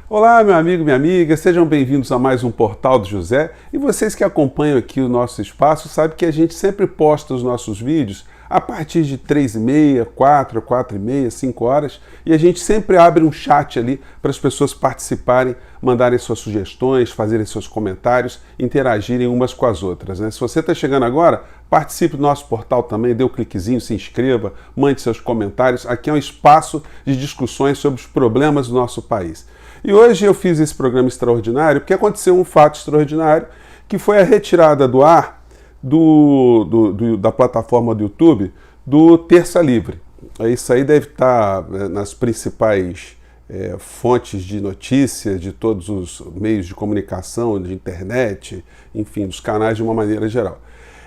Olá, meu amigo, minha amiga, sejam bem-vindos a mais um Portal do José. E vocês que acompanham aqui o nosso espaço sabem que a gente sempre posta os nossos vídeos a partir de 3h30, 4, 4h30, 5 horas, e a gente sempre abre um chat ali para as pessoas participarem, mandarem suas sugestões, fazerem seus comentários, interagirem umas com as outras, né? Se você está chegando agora, participe do nosso portal também, dê um cliquezinho, se inscreva, mande seus comentários. Aqui é um espaço de discussões sobre os problemas do nosso país. E hoje eu fiz esse programa extraordinário porque aconteceu um fato extraordinário, que foi a retirada do ar da plataforma do YouTube do Terça Livre. Isso aí deve estar nas principais fontes de notícia de todos os meios de comunicação, de internet, enfim, dos canais de uma maneira geral.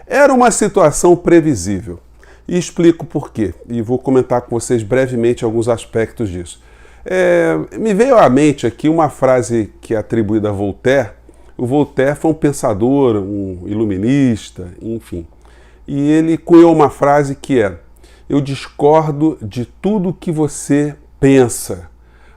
Era uma situação previsível. E explico por quê. E vou comentar com vocês brevemente alguns aspectos disso. Me veio à mente aqui uma frase que é atribuída a Voltaire. O Voltaire foi um pensador, um iluminista, enfim. E ele cunhou uma frase que é: eu discordo de tudo que você pensa,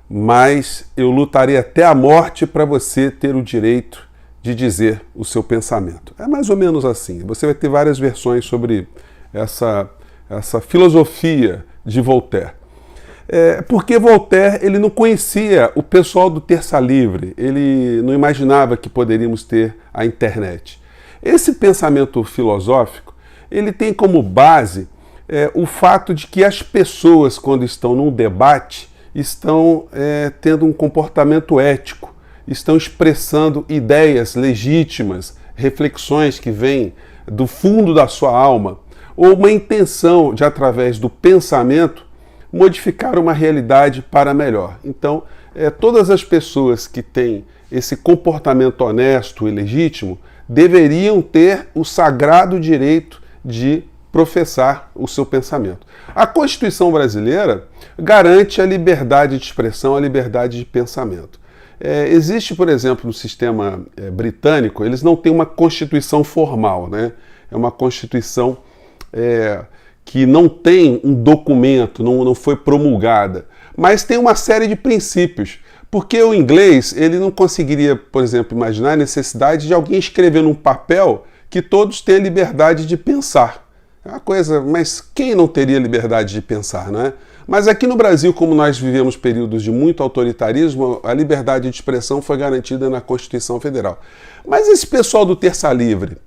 mas eu lutarei até a morte para você ter o direito de dizer o seu pensamento. É mais ou menos assim. Você vai ter várias versões sobre essa filosofia de Voltaire. Porque Voltaire ele não conhecia o pessoal do Terça Livre, ele não imaginava que poderíamos ter a internet. Esse pensamento filosófico ele tem como base o fato de que as pessoas, quando estão num debate, estão tendo um comportamento ético, estão expressando ideias legítimas, reflexões que vêm do fundo da sua alma, ou uma intenção de, através do pensamento, modificar uma realidade para melhor. Então, todas as pessoas que têm esse comportamento honesto e legítimo deveriam ter o sagrado direito de professar o seu pensamento. A Constituição brasileira garante a liberdade de expressão, a liberdade de pensamento. Existe, por exemplo, no sistema britânico, eles não têm uma Constituição formal, né? É uma Constituição que não tem um documento, não foi promulgada, mas tem uma série de princípios, porque o inglês ele não conseguiria, por exemplo, imaginar a necessidade de alguém escrever num papel que todos têm a liberdade de pensar. É uma coisa, mas quem não teria liberdade de pensar, não é? Mas aqui no Brasil, como nós vivemos períodos de muito autoritarismo, a liberdade de expressão foi garantida na Constituição Federal. Mas esse pessoal do Terça Livre,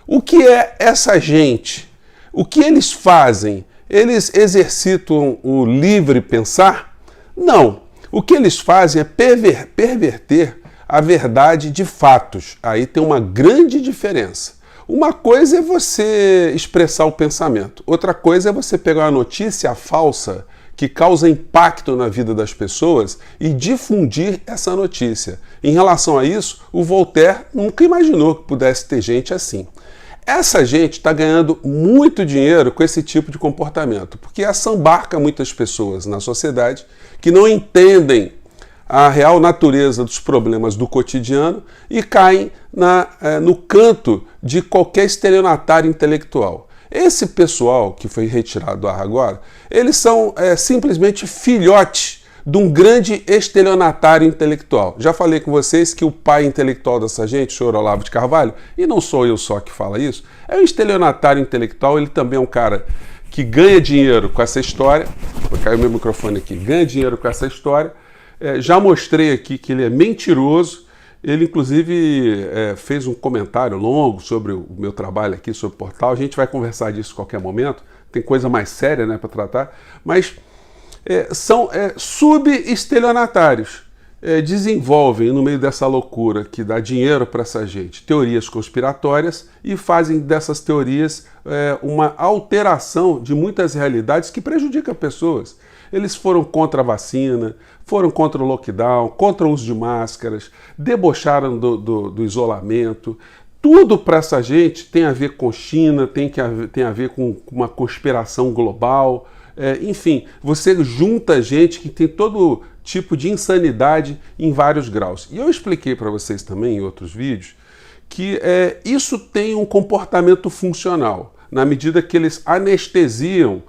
o que é essa gente? O que eles fazem? Eles exercitam o livre pensar? Não. O que eles fazem é perverter a verdade de fatos. Aí tem uma grande diferença. Uma coisa é você expressar o pensamento. Outra coisa é você pegar uma notícia falsa que causa impacto na vida das pessoas e difundir essa notícia. Em relação a isso, o Voltaire nunca imaginou que pudesse ter gente assim. Essa gente está ganhando muito dinheiro com esse tipo de comportamento, porque assambarca muitas pessoas na sociedade que não entendem a real natureza dos problemas do cotidiano e caem no canto de qualquer estelionatário intelectual. Esse pessoal que foi retirado do ar agora, eles são simplesmente filhotes de um grande estelionatário intelectual. Já falei com vocês que o pai intelectual dessa gente, o senhor Olavo de Carvalho, e não sou eu só que fala isso, é um estelionatário intelectual, ele também é um cara que ganha dinheiro com essa história. Vou cair o meu microfone aqui. Ganha dinheiro com essa história. Já mostrei aqui que ele é mentiroso. Ele, inclusive, fez um comentário longo sobre o meu trabalho aqui, sobre o portal. A gente vai conversar disso a qualquer momento. Tem coisa mais séria, né, para tratar. Mas são subestelionatários. Desenvolvem, no meio dessa loucura que dá dinheiro para essa gente, teorias conspiratórias e fazem dessas teorias uma alteração de muitas realidades que prejudica pessoas. Eles foram contra a vacina, foram contra o lockdown, contra o uso de máscaras, debocharam do isolamento. Tudo para essa gente tem a ver com China, tem a ver com uma conspiração global. Enfim, você junta gente que tem todo tipo de insanidade em vários graus. E eu expliquei para vocês também em outros vídeos que isso tem um comportamento funcional, na medida que eles anestesiam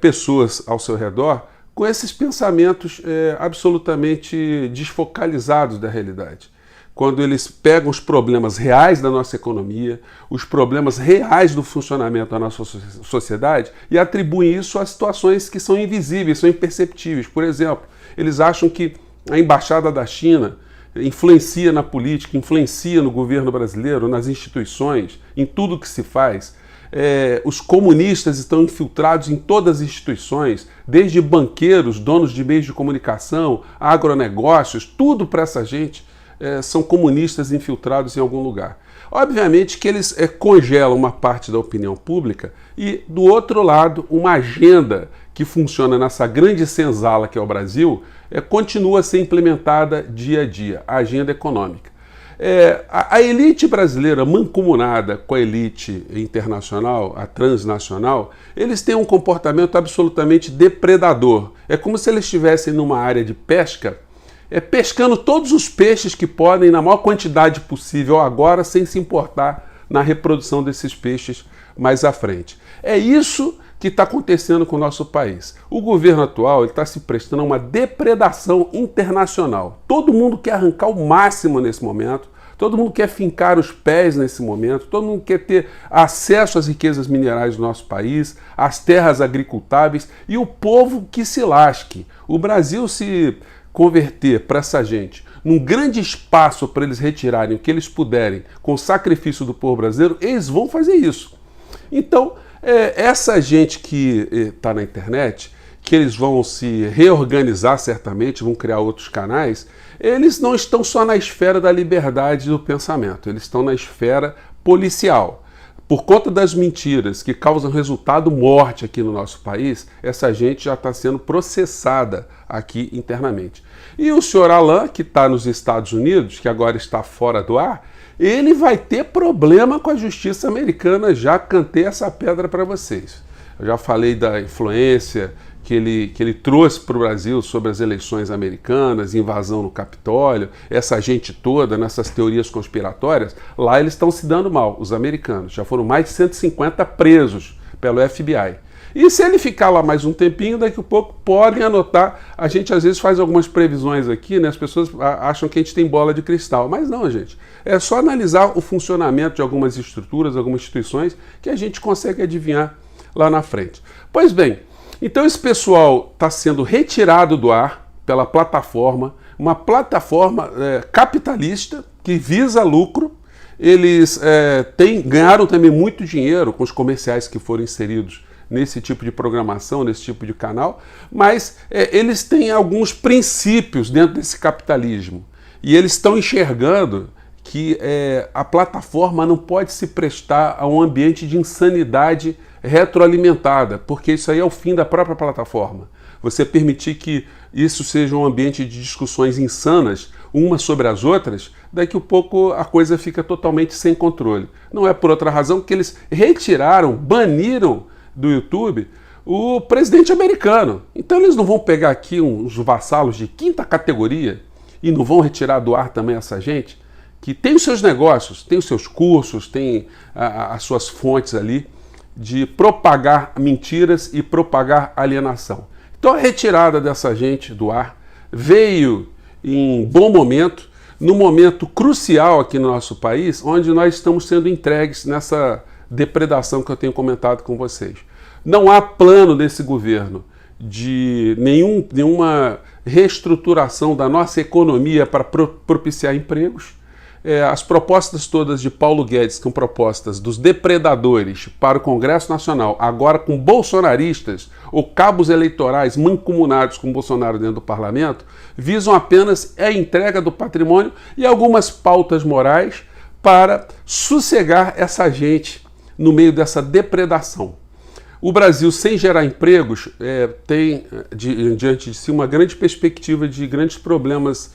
pessoas ao seu redor com esses pensamentos absolutamente desfocalizados da realidade. Quando eles pegam os problemas reais da nossa economia, os problemas reais do funcionamento da nossa sociedade e atribuem isso a situações que são invisíveis, são imperceptíveis. Por exemplo, eles acham que a embaixada da China influencia na política, influencia no governo brasileiro, nas instituições, em tudo que se faz. Os comunistas estão infiltrados em todas as instituições, desde banqueiros, donos de meios de comunicação, agronegócios, tudo para essa gente são comunistas infiltrados em algum lugar. Obviamente que eles congelam uma parte da opinião pública e, do outro lado, uma agenda que funciona nessa grande senzala que é o Brasil, continua a ser implementada dia a dia, a agenda econômica. A elite brasileira mancomunada com a elite internacional, a transnacional, eles têm um comportamento absolutamente depredador. É como se eles estivessem numa área de pesca, pescando todos os peixes que podem, na maior quantidade possível agora, sem se importar na reprodução desses peixes mais à frente. É isso que está acontecendo com o nosso país. O governo atual está se prestando a uma depredação internacional. Todo mundo quer arrancar o máximo nesse momento, todo mundo quer fincar os pés nesse momento, todo mundo quer ter acesso às riquezas minerais do nosso país, às terras agricultáveis e o povo que se lasque. O Brasil se converter para essa gente num grande espaço para eles retirarem o que eles puderem com o sacrifício do povo brasileiro, eles vão fazer isso. Então, essa gente que está na internet, que eles vão se reorganizar certamente, vão criar outros canais, eles não estão só na esfera da liberdade do pensamento, eles estão na esfera policial. Por conta das mentiras que causam resultado morte aqui no nosso país, essa gente já está sendo processada aqui internamente. E o senhor Alan, que está nos Estados Unidos, que agora está fora do ar, ele vai ter problema com a justiça americana, já cantei essa pedra para vocês. Eu já falei da influência que ele trouxe para o Brasil sobre as eleições americanas, invasão no Capitólio, essa gente toda, nessas teorias conspiratórias, lá eles estão se dando mal, os americanos. Já foram mais de 150 presos pelo FBI. E se ele ficar lá mais um tempinho, daqui a pouco podem anotar. A gente às vezes faz algumas previsões aqui, né? As pessoas acham que a gente tem bola de cristal, mas não, gente. É só analisar o funcionamento de algumas estruturas, algumas instituições, que a gente consegue adivinhar lá na frente. Pois bem, então esse pessoal está sendo retirado do ar pela plataforma, uma plataforma capitalista que visa lucro. Eles ganharam também muito dinheiro com os comerciais que foram inseridos nesse tipo de programação, nesse tipo de canal, mas eles têm alguns princípios dentro desse capitalismo e eles estão enxergando que a plataforma não pode se prestar a um ambiente de insanidade retroalimentada, porque isso aí é o fim da própria plataforma. Você permitir que isso seja um ambiente de discussões insanas, umas sobre as outras, daqui a pouco a coisa fica totalmente sem controle. Não é por outra razão que eles retiraram, baniram do YouTube o presidente americano. Então eles não vão pegar aqui uns vassalos de quinta categoria e não vão retirar do ar também essa gente que tem os seus negócios, tem os seus cursos, tem as suas fontes ali de propagar mentiras e propagar alienação. Então a retirada dessa gente do ar veio em bom momento, num momento crucial aqui no nosso país, onde nós estamos sendo entregues nessa depredação que eu tenho comentado com vocês. Não há plano desse governo de nenhuma reestruturação da nossa economia para propiciar empregos. As propostas todas de Paulo Guedes, que são propostas dos depredadores para o Congresso Nacional, agora com bolsonaristas ou cabos eleitorais mancomunados com Bolsonaro dentro do parlamento, visam apenas a entrega do patrimônio e algumas pautas morais para sossegar essa gente no meio dessa depredação. O Brasil, sem gerar empregos, tem diante de si uma grande perspectiva de grandes problemas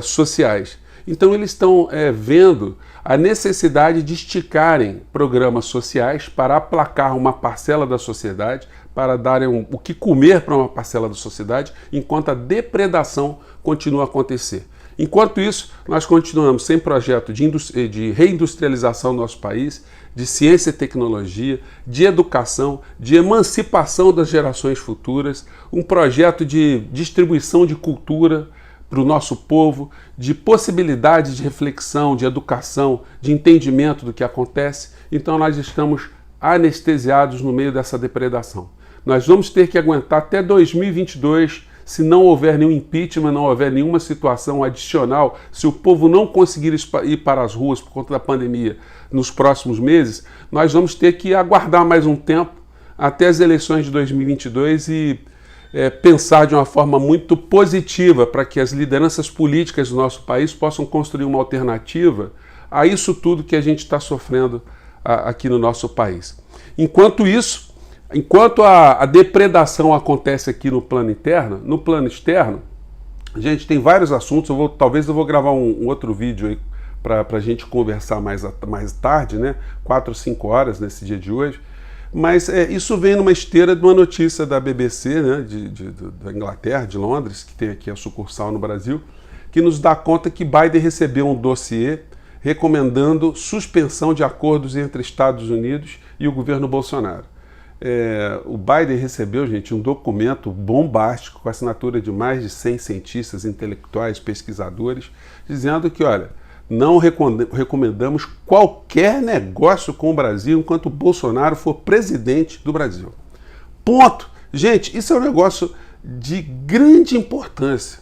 sociais. Então eles estão vendo a necessidade de esticarem programas sociais para aplacar uma parcela da sociedade, para darem o que comer para uma parcela da sociedade, enquanto a depredação continua a acontecer. Enquanto isso, nós continuamos sem projeto de reindustrialização do nosso país, de ciência e tecnologia, de educação, de emancipação das gerações futuras, um projeto de distribuição de cultura para o nosso povo, de possibilidade de reflexão, de educação, de entendimento do que acontece. Então nós estamos anestesiados no meio dessa depredação. Nós vamos ter que aguentar até 2022, se não houver nenhum impeachment, não houver nenhuma situação adicional, se o povo não conseguir ir para as ruas por conta da pandemia nos próximos meses, nós vamos ter que aguardar mais um tempo até as eleições de 2022 e pensar de uma forma muito positiva para que as lideranças políticas do nosso país possam construir uma alternativa a isso tudo que a gente está sofrendo aqui no nosso país. Enquanto isso, enquanto a depredação acontece aqui no plano interno, no plano externo, gente, tem vários assuntos. Talvez eu vou gravar um outro vídeo aí para a gente conversar mais tarde, né? 4 ou 5 horas nesse dia de hoje. Mas isso vem numa esteira de uma notícia da BBC, né? Da Inglaterra, de Londres, que tem aqui a sucursal no Brasil, que nos dá conta que Biden recebeu um dossiê recomendando suspensão de acordos entre Estados Unidos e o governo Bolsonaro. O Biden recebeu, gente, um documento bombástico com a assinatura de mais de 100 cientistas, intelectuais, pesquisadores, dizendo que, olha, não recomendamos qualquer negócio com o Brasil enquanto o Bolsonaro for presidente do Brasil. Ponto. Gente, isso é um negócio de grande importância,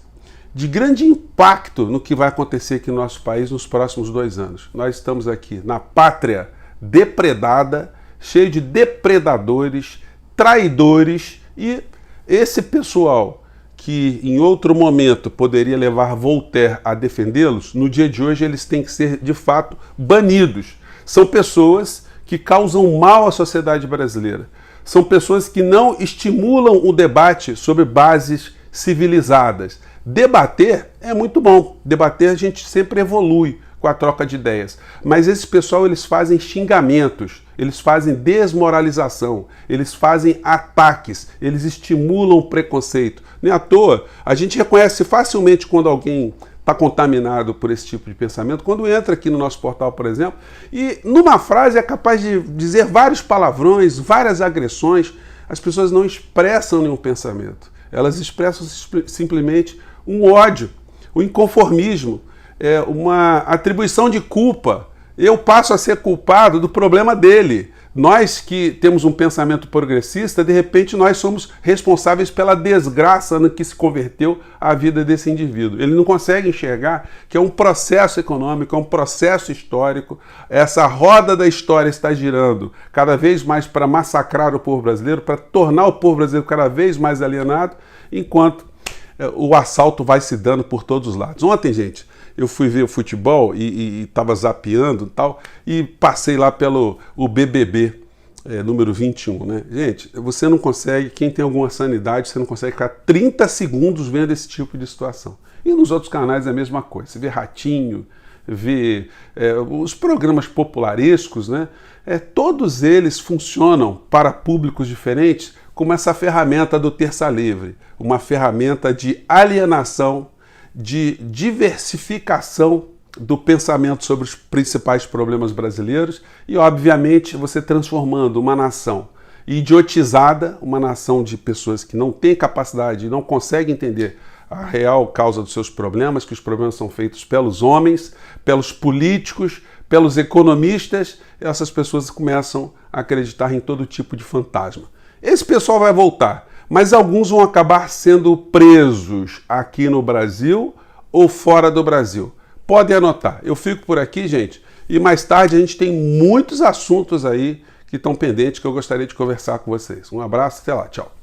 de grande impacto no que vai acontecer aqui no nosso país nos próximos 2 anos. Nós estamos aqui na pátria depredada, cheio de depredadores, traidores, e esse pessoal que em outro momento poderia levar Voltaire a defendê-los, no dia de hoje eles têm que ser, de fato, banidos. São pessoas que causam mal à sociedade brasileira. São pessoas que não estimulam o debate sobre bases civilizadas. Debater é muito bom. Debater a gente sempre evolui com a troca de ideias. Mas esse pessoal, eles fazem xingamentos, eles fazem desmoralização, eles fazem ataques, eles estimulam o preconceito. Nem à toa, a gente reconhece facilmente quando alguém está contaminado por esse tipo de pensamento, quando entra aqui no nosso portal, por exemplo, e numa frase é capaz de dizer vários palavrões, várias agressões. As pessoas não expressam nenhum pensamento. Elas expressam simplesmente um ódio, um inconformismo, uma atribuição de culpa. Eu passo a ser culpado do problema dele. Nós que temos um pensamento progressista, de repente nós somos responsáveis pela desgraça no que se converteu a vida desse indivíduo. Ele não consegue enxergar que é um processo econômico, é um processo histórico. Essa roda da história está girando cada vez mais para massacrar o povo brasileiro, para tornar o povo brasileiro cada vez mais alienado, enquanto o assalto vai se dando por todos os lados. Ontem, gente, eu fui ver o futebol e estava zapeando e tal, e passei lá pelo BBB, número 21, né? Gente, você não consegue, quem tem alguma sanidade, você não consegue ficar 30 segundos vendo esse tipo de situação. E nos outros canais é a mesma coisa. Você vê Ratinho, vê os programas popularescos, né? Todos eles funcionam para públicos diferentes como essa ferramenta do terça livre, uma ferramenta de alienação, de diversificação do pensamento sobre os principais problemas brasileiros e, obviamente, você transformando uma nação idiotizada, uma nação de pessoas que não têm capacidade e não conseguem entender a real causa dos seus problemas, que os problemas são feitos pelos homens, pelos políticos, pelos economistas. Essas pessoas começam a acreditar em todo tipo de fantasma. Esse pessoal vai voltar, mas alguns vão acabar sendo presos aqui no Brasil ou fora do Brasil. Podem anotar. Eu fico por aqui, gente, e mais tarde a gente tem muitos assuntos aí que estão pendentes que eu gostaria de conversar com vocês. Um abraço, até lá, tchau.